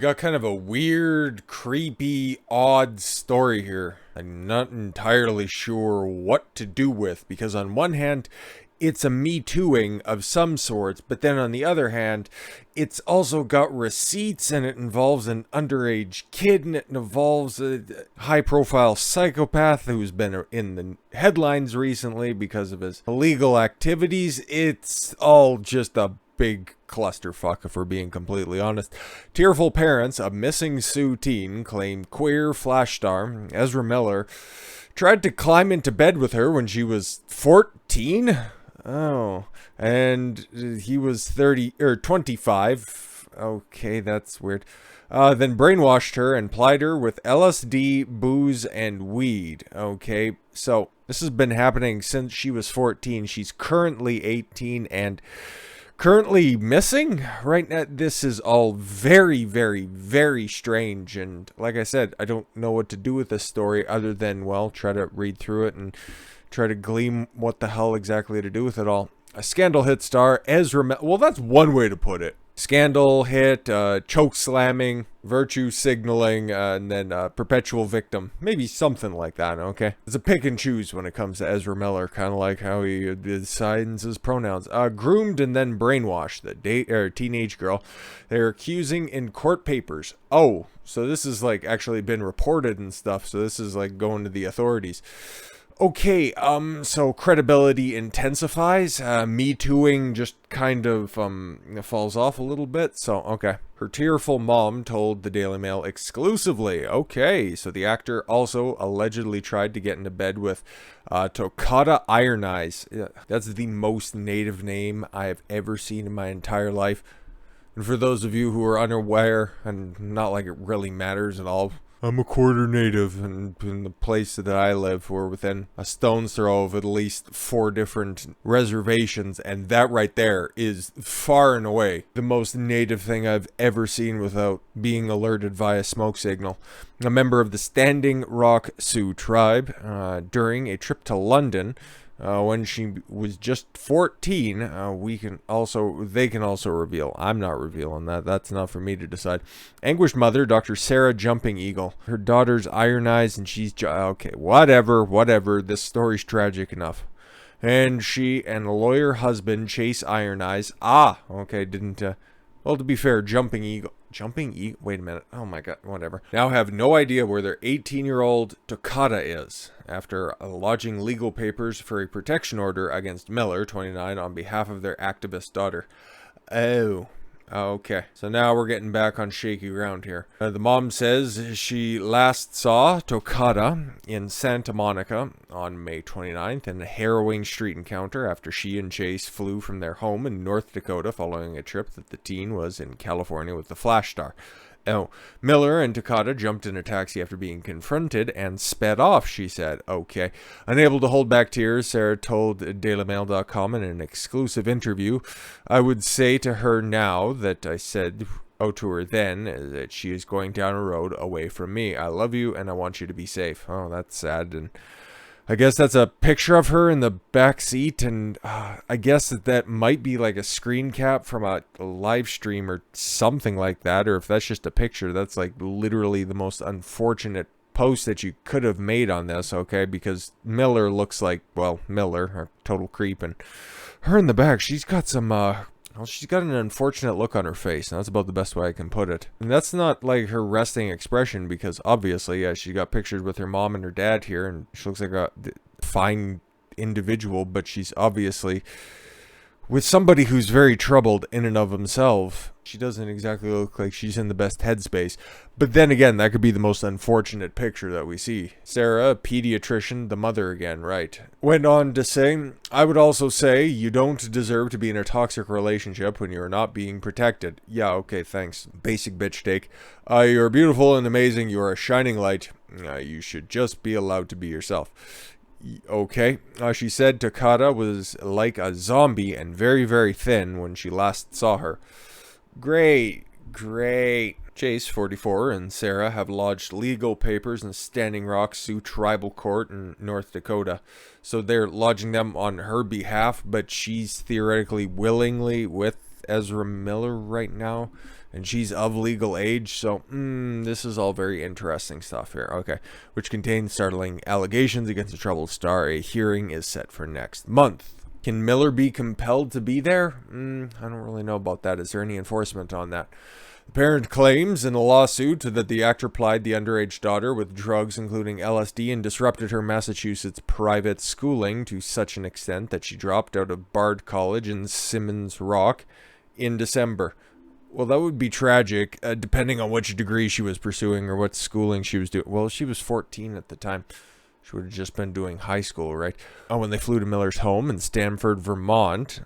Got kind of a weird, creepy, odd story here. I'm not entirely sure what to do with, because on one hand, it's a Me Tooing of some sorts, but then on the other hand, it's also got receipts and it involves an underage kid and it involves a high-profile psychopath who's been in the headlines recently because of his illegal activities. It's all just a big clusterfuck, if we're being completely honest. Tearful parents of missing Sioux teen claim queer flash star Ezra Miller tried to climb into bed with her when she was 14. Oh, and he was 30 or 25. Okay, that's weird. Then brainwashed her and plied her with LSD, booze, and weed. Okay, so this has been happening since she was 14. She's currently 18 and currently missing right now. This is all very, very, very strange, and like I said, I don't know what to do with this story other than, well, try to read through it and try to glean what the hell exactly to do with it all. A scandal hit star Ezra well, that's one way to put it. Scandal hit, choke slamming, virtue signaling, and then perpetual victim. Maybe something like that, okay? It's a pick and choose when it comes to Ezra Miller, kind of like how he assigns his pronouns. Groomed and then brainwashed, the teenage girl. They're accusing in court papers. Oh, so this is like actually been reported and stuff, so this is like going to the authorities. Okay, so credibility intensifies, Me Tooing just kind of, falls off a little bit, so, okay. Her tearful mom told the Daily Mail exclusively. Okay, so the actor also allegedly tried to get into bed with, Tokata Iron Eyes. Yeah, that's the most native name I have ever seen in my entire life. And for those of you who are unaware, and not like it really matters at all, I'm a quarter native, and in the place that I live, we're within a stone's throw of at least 4 different reservations, and that right there is far and away the most native thing I've ever seen without being alerted via smoke signal. A member of the Standing Rock Sioux tribe, during a trip to London, when she was just 14, they can also reveal. I'm not revealing that. That's not for me to decide. Anguished mother, Dr. Sarah Jumping Eagle. Her daughter's Iron Eyes, and she's okay. Whatever. This story's tragic enough. And she and lawyer husband Chase Iron Eyes. Okay, didn't. Well, to be fair, Jumping Eagle. Wait a minute. Oh my god, whatever. Now have no idea where their 18-year-old Takata is, after lodging legal papers for a protection order against Miller, 29, on behalf of their activist daughter. Oh. Okay, so now we're getting back on shaky ground here. The mom says she last saw Takata in Santa Monica on May 29th in a harrowing street encounter after she and Chase flew from their home in North Dakota following a trip that the teen was in California with the Flash star. Oh, Miller and Takata jumped in a taxi after being confronted and sped off, she said. Okay. Unable to hold back tears, Sarah told DailyMail.com in an exclusive interview, I would say to her now that I said to her then, that she is going down a road away from me. I love you and I want you to be safe. Oh, that's sad. And I guess that's a picture of her in the back seat, and I guess that might be like a screen cap from a live stream or something like that, or if that's just a picture, that's like literally the most unfortunate post that you could have made on this, okay, because Miller looks like, well, Miller, a total creep, and her in the back, she's got some, well, she's got an unfortunate look on her face, and that's about the best way I can put it. And that's not like her resting expression, because obviously, yeah, she got pictures with her mom and her dad here, and she looks like a fine individual, but she's obviously with somebody who's very troubled in and of himself. She doesn't exactly look like she's in the best headspace. But then again, that could be the most unfortunate picture that we see. Sarah, a pediatrician, the mother again, right, went on to say, I would also say you don't deserve to be in a toxic relationship when you are not being protected. Yeah, okay, thanks. Basic bitch take. You're beautiful and amazing. You are a shining light. You should just be allowed to be yourself. Okay, she said Takata was like a zombie and very, very thin when she last saw her. Great. Chase, 44, and Sarah have lodged legal papers in Standing Rock Sioux Tribal Court in North Dakota. So they're lodging them on her behalf, but she's theoretically willingly with Ezra Miller right now, and she's of legal age, so this is all very interesting stuff here. Okay, which contains startling allegations against the troubled star. A hearing is set for next month. Can Miller be compelled to be there? I don't really know about that. Is there any enforcement on that? The parent claims in a lawsuit that the actor plied the underage daughter with drugs including LSD and disrupted her Massachusetts private schooling to such an extent that she dropped out of Bard College in Simmons Rock in December. Well, that would be tragic, depending on which degree she was pursuing or what schooling she was doing. Well, she was 14 at the time. She would have just been doing high school, right? When they flew to Miller's home in Stamford, Vermont,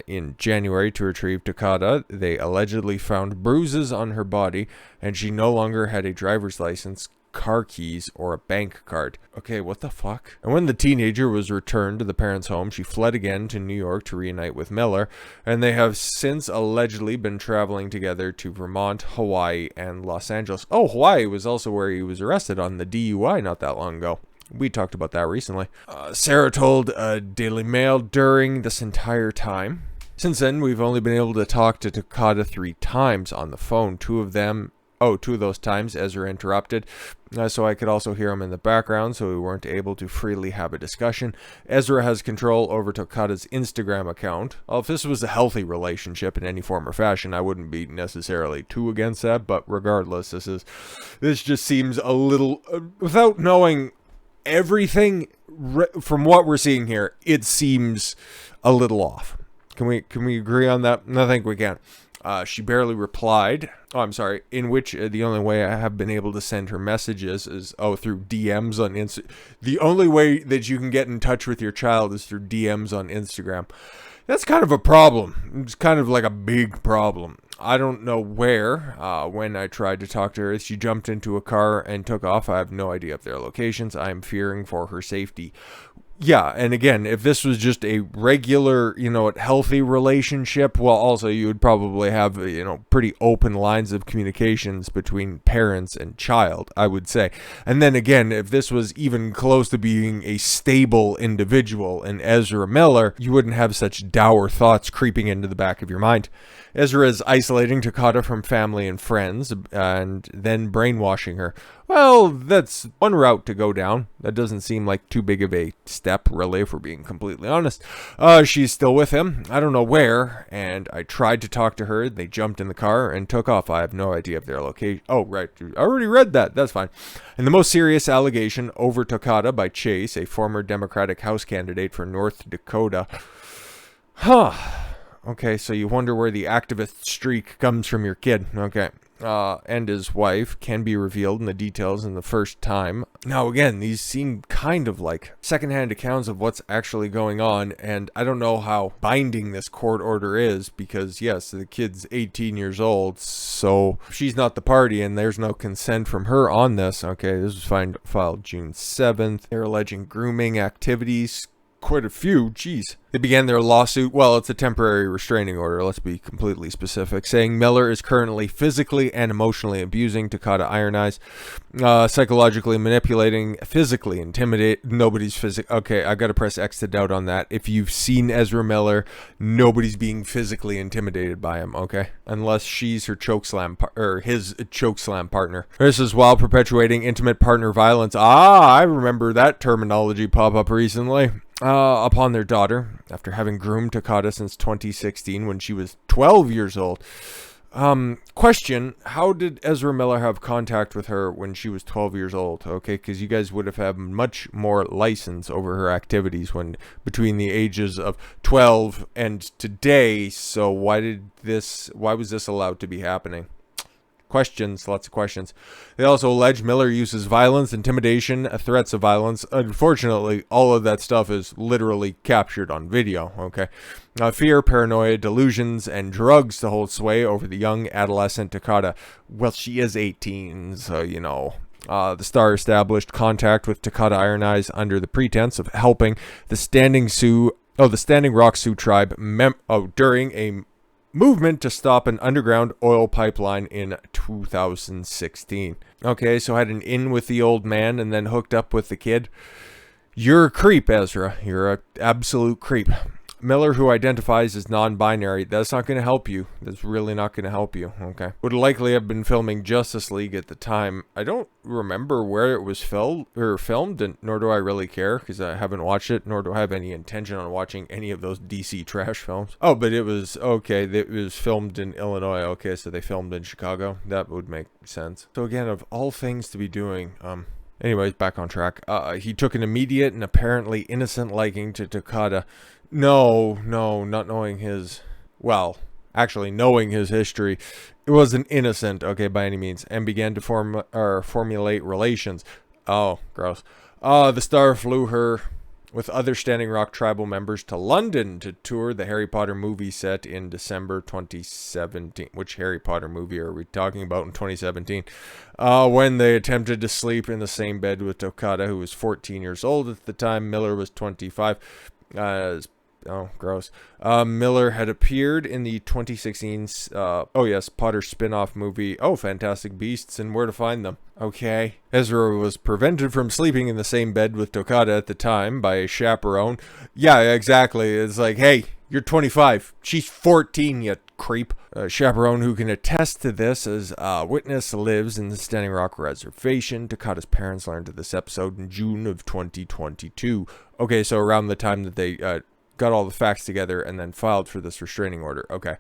in January to retrieve Takata, they allegedly found bruises on her body, and she no longer had a driver's license, car keys, or a bank card. Okay, what the fuck? And when the teenager was returned to the parents' home, she fled again to New York to reunite with Miller, and they have since allegedly been traveling together to Vermont, Hawaii, and Los Angeles. Oh, Hawaii was also where he was arrested on the DUI not that long ago. We talked about that recently. Sarah told Daily Mail during this entire time. Since then, we've only been able to talk to Takata 3 times on the phone. Two of those times, Ezra interrupted, so I could also hear him in the background, so we weren't able to freely have a discussion. Ezra has control over Tokata's Instagram account. Well, if this was a healthy relationship in any form or fashion, I wouldn't be necessarily too against that, but regardless, this just seems a little, without knowing everything from what we're seeing here, it seems a little off. Can we agree on that? I think we can. She barely replied. Oh, I'm sorry. In which the only way I have been able to send her messages is through DMs on Insta. The only way that you can get in touch with your child is through DMs on Instagram. That's kind of a problem. It's kind of like a big problem. I don't know where. When I tried to talk to her, she jumped into a car and took off. I have no idea of their locations. I'm fearing for her safety. Yeah, and again, if this was just a regular, healthy relationship, well, also you would probably have, pretty open lines of communications between parents and child, I would say. And then again, if this was even close to being a stable individual in Ezra Miller, you wouldn't have such dour thoughts creeping into the back of your mind. Ezra is isolating Takata from family and friends, and then brainwashing her. Well, that's one route to go down. That doesn't seem like too big of a step, really, if we're being completely honest. She's still with him. I don't know where, and I tried to talk to her. They jumped in the car and took off. I have no idea of their location. Oh, right. I already read that. That's fine. And the most serious allegation over Takata by Chase, a former Democratic House candidate for North Dakota. Okay, so you wonder where the activist streak comes from your kid. Okay. And his wife can be revealed in the details in the first time. Now, again, these seem kind of like secondhand accounts of what's actually going on, and I don't know how binding this court order is because, yes, the kid's 18 years old, so she's not the party, and there's no consent from her on this. Okay, this was filed June 7th. They're alleging grooming activities. Quite a few, geez. They began their lawsuit, well, it's a temporary restraining order, let's be completely specific, saying Miller is currently physically and emotionally abusing Tokata Iron Eyes, psychologically manipulating, physically intimidating, okay, I gotta press X to doubt on that. If you've seen Ezra Miller, nobody's being physically intimidated by him, okay? Unless she's her chokeslam, or his chokeslam partner. This is while perpetuating intimate partner violence. I remember that terminology pop up recently. Upon their daughter, after having groomed Takata since 2016 when she was 12 years old. Question, how did Ezra Miller have contact with her when she was 12 years old? Okay, because you guys would have had much more license over her activities when between the ages of 12 and today, so why was this allowed to be happening? Questions, lots of questions. They also allege Miller uses violence, intimidation, threats of violence. Unfortunately, all of that stuff is literally captured on video, okay? Fear, paranoia, delusions, and drugs to hold sway over the young adolescent Takata. Well, she is 18, so, the star established contact with Takata Iron Eyes under the pretense of helping the Standing Rock Sioux tribe during a movement to stop an underground oil pipeline in 2016. Okay, so had an in with the old man and then hooked up with the kid. You're a creep, Ezra. You're an absolute creep. Miller, who identifies as non-binary, that's not going to help you. That's really not going to help you. Okay. Would likely have been filming Justice League at the time. I don't remember where it was filmed, and nor do I really care because I haven't watched it, nor do I have any intention on watching any of those DC trash films. Oh, but it was okay. It was filmed in Illinois. Okay, so they filmed in Chicago. That would make sense. So again, of all things to be doing, anyways, back on track. He took an immediate and apparently innocent liking to Takata. No, not knowing his, well, actually knowing his history. It wasn't innocent, okay, by any means, and began to formulate relations. Oh, gross. The star flew her with other Standing Rock tribal members to London to tour the Harry Potter movie set in December 2017. Which Harry Potter movie are we talking about in 2017? When they attempted to sleep in the same bed with Takata, who was 14 years old at the time. Miller was 25. Oh, gross. Miller had appeared in the 2016, Potter spin-off movie, Fantastic Beasts and Where to Find Them. Okay. Ezra was prevented from sleeping in the same bed with Takata at the time by a chaperone. Yeah, exactly. It's like, hey, you're 25. She's 14, you creep. A chaperone who can attest to this as witness lives in the Standing Rock Reservation. Takata's parents learned of this episode in June of 2022. Okay, so around the time that they got all the facts together and then filed for this restraining order. Okay.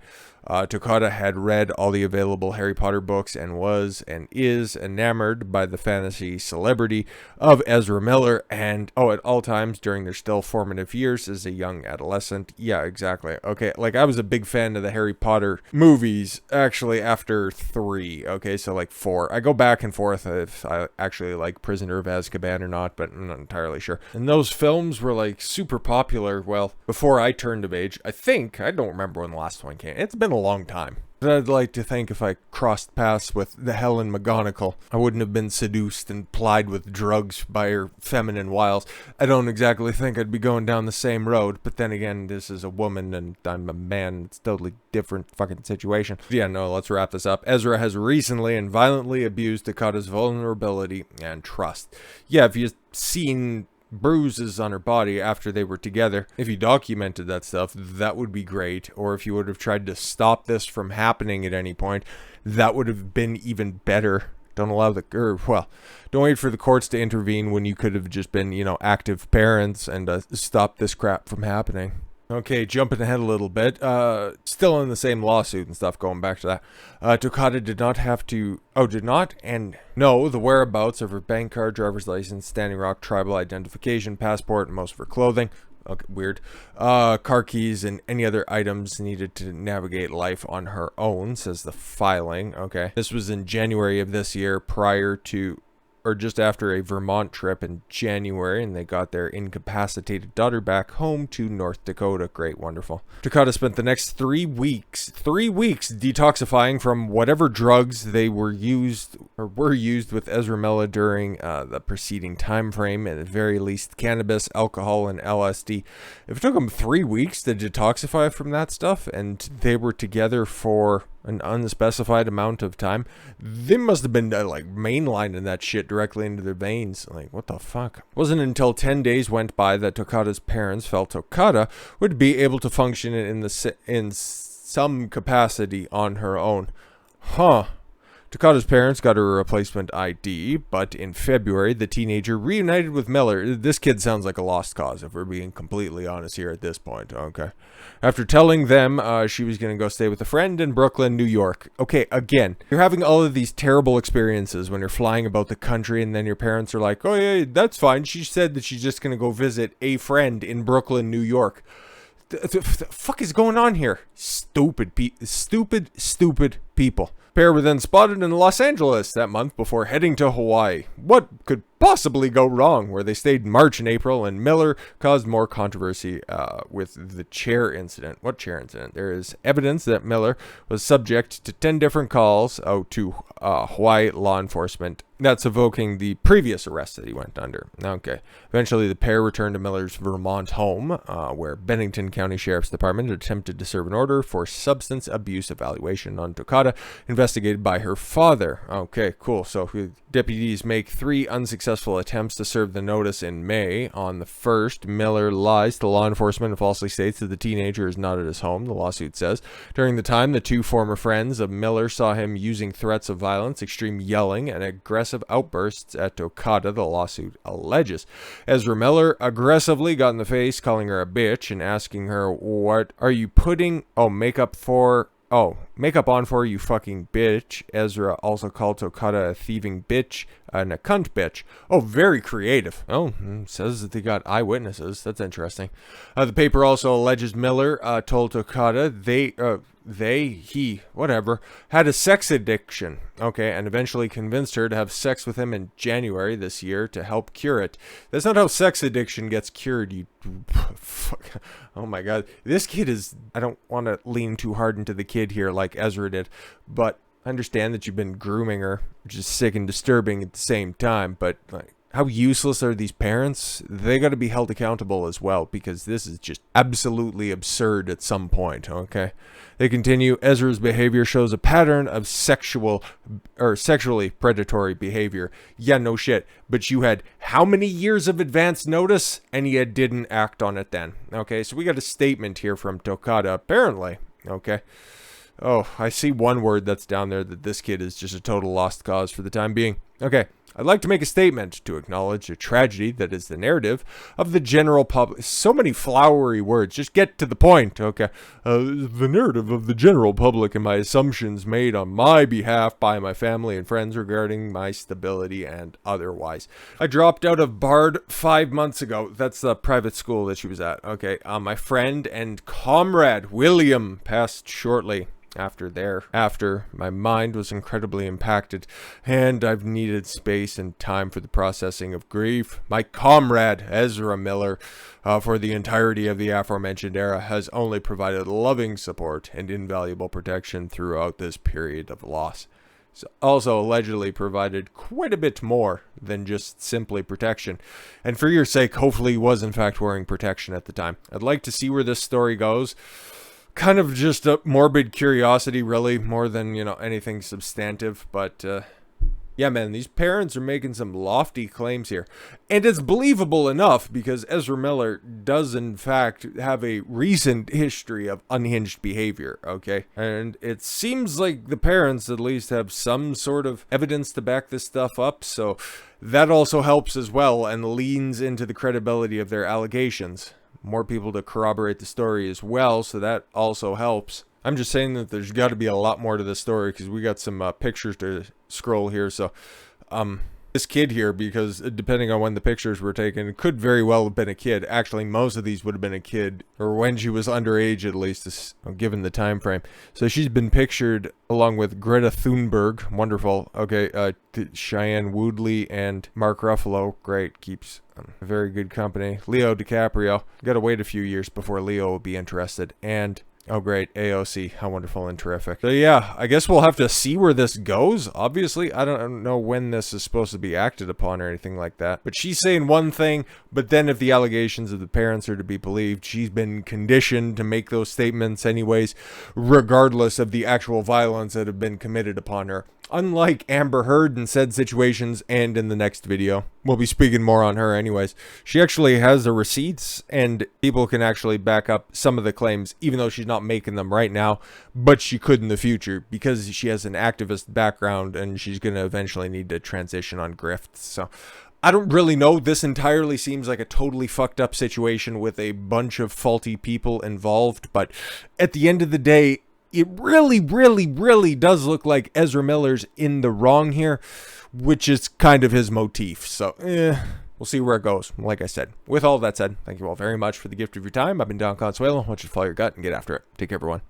Takata had read all the available Harry Potter books and was and is enamored by the fantasy celebrity of Ezra Miller and, at all times during their still formative years as a young adolescent. Yeah, exactly. Okay, like I was a big fan of the Harry Potter movies, actually, after 3. Okay, so like 4. I go back and forth if I actually like Prisoner of Azkaban or not, but I'm not entirely sure. And those films were like super popular, well, before I turned of age. I don't remember when the last one came. It's been a long time. But I'd like to think if I crossed paths with the Helen McGonagall, I wouldn't have been seduced and plied with drugs by her feminine wiles. I don't exactly think I'd be going down the same road, but then again, this is a woman and I'm a man. It's a totally different fucking situation. Yeah, no, let's wrap this up. Ezra has recently and violently abused Takata's vulnerability and trust. Yeah, if you've seen bruises on her body after they were together, if you documented that stuff, that would be great. Or if you would have tried to stop this from happening at any point, that would have been even better. Don't wait for the courts to intervene when you could have just been, active parents and stop this crap from happening. Okay, jumping ahead a little bit, still in the same lawsuit and stuff, going back to that. Takata did not know the whereabouts of her bank card, driver's license, Standing Rock tribal identification, passport, and most of her clothing. Okay, weird. Car keys and any other items needed to navigate life on her own, says the filing. Okay. This was in January of this year, just after a Vermont trip in January, and they got their incapacitated daughter back home to North Dakota. Great, wonderful. Takata spent the next 3 weeks detoxifying from whatever drugs were used with Ezra Miller during the preceding time frame, at the very least cannabis, alcohol, and LSD. If it took them 3 weeks to detoxify from that stuff, and they were together for an unspecified amount of time, they must have been mainlining that shit directly into their veins. Like, what the fuck? It wasn't until 10 days went by that Takata's parents felt Takata would be able to function in some capacity on her own. Huh. Takata's parents got her a replacement ID, but in February, the teenager reunited with Miller. This kid sounds like a lost cause, if we're being completely honest here at this point. Okay. After telling them she was going to go stay with a friend in Brooklyn, New York. Okay, again, you're having all of these terrible experiences when you're flying about the country, and then your parents are like, oh, yeah, that's fine. She said that she's just going to go visit a friend in Brooklyn, New York. The fuck is going on here? Stupid people. Pair were then spotted in Los Angeles that month before heading to Hawaii. What could possibly go wrong? Where they stayed in March and April, and Miller caused more controversy with the chair incident. What chair incident? There is evidence that Miller was subject to 10 different calls to Hawaii law enforcement. That's evoking the previous arrest that he went under. Okay. Eventually, the pair returned to Miller's Vermont home, where Bennington County Sheriff's Department attempted to serve an order for substance abuse evaluation on Takata, investigated by her father. Okay, cool. So deputies make 3 unsuccessful unsuccessful attempts to serve the notice in May. On the 1st, Miller lies to law enforcement and falsely states that the teenager is not at his home, the lawsuit says. During the time, the two former friends of Miller saw him using threats of violence, extreme yelling, and aggressive outbursts at Tokata, the lawsuit alleges. Ezra Miller aggressively got in the face, calling her a bitch and asking her, "What are you putting makeup on for, you fucking bitch." Ezra also called Takata a thieving bitch and a cunt bitch. Oh, very creative. Oh, says that they got eyewitnesses. That's interesting. The paper also alleges Miller told Takata he, whatever, had a sex addiction, okay, and eventually convinced her to have sex with him in January this year to help cure it. That's not how sex addiction gets cured, you fuck. Oh my god. This kid is, I don't want to lean too hard into the kid here like Ezra did, but I understand that you've been grooming her, which is sick and disturbing at the same time, but like, how useless are these parents? They got to be held accountable as well, because this is just absolutely absurd at some point, okay? They continue, Ezra's behavior shows a pattern of sexually predatory behavior. Yeah, no shit. But you had how many years of advance notice, and you didn't act on it then? Okay, so we got a statement here from Takata, apparently, okay? Oh, I see one word that's down there that this kid is just a total lost cause for the time being. Okay, I'd like to make a statement to acknowledge a tragedy that is the narrative of the general public. So many flowery words, just get to the point, okay? The narrative of the general public and my assumptions made on my behalf by my family and friends regarding my stability and otherwise. I dropped out of Bard 5 months ago. That's the private school that she was at, okay? My friend and comrade, William, passed shortly after my mind was incredibly impacted, and I've needed space and time for the processing of grief. My comrade, Ezra Miller, for the entirety of the aforementioned era, has only provided loving support and invaluable protection throughout this period of loss. Also allegedly provided quite a bit more than just simply protection. And for your sake, hopefully he was in fact wearing protection at the time. I'd like to see where this story goes. Kind of just a morbid curiosity, really, more than, anything substantive. But, yeah, man, these parents are making some lofty claims here. And it's believable enough because Ezra Miller does, in fact, have a recent history of unhinged behavior, okay? And it seems like the parents at least have some sort of evidence to back this stuff up, so that also helps as well and leans into the credibility of their allegations. More people to corroborate the story as well, so that also helps. I'm just saying that there's got to be a lot more to this story because we got some pictures to scroll here. So this kid here, because depending on when the pictures were taken, it could very well have been a kid. Actually, most of these would have been a kid, or when she was underage at least, given the time frame. So she's been pictured along with Greta Thunberg, wonderful. Okay, Cheyenne Woodley and Mark Ruffalo, great, keeps very good company. Leo DiCaprio, gotta wait a few years before Leo will be interested. And oh great, AOC, how wonderful and terrific. So yeah, I guess we'll have to see where this goes. Obviously, I don't know when this is supposed to be acted upon or anything like that. But she's saying one thing, but then if the allegations of the parents are to be believed, she's been conditioned to make those statements anyways, regardless of the actual violence that have been committed upon her. Unlike Amber Heard in said situations and in the next video. We'll be speaking more on her anyways. She actually has the receipts and people can actually back up some of the claims, even though she's not making them right now, but she could in the future because she has an activist background and she's going to eventually need to transition on grifts. So I don't really know. This entirely seems like a totally fucked up situation with a bunch of faulty people involved, but at the end of the day, it really, really, really does look like Ezra Miller's in the wrong here, which is kind of his motif. So, we'll see where it goes. Like I said, with all that said, thank you all very much for the gift of your time. I've been Don Consuelo. I want you to follow your gut and get after it. Take care, everyone.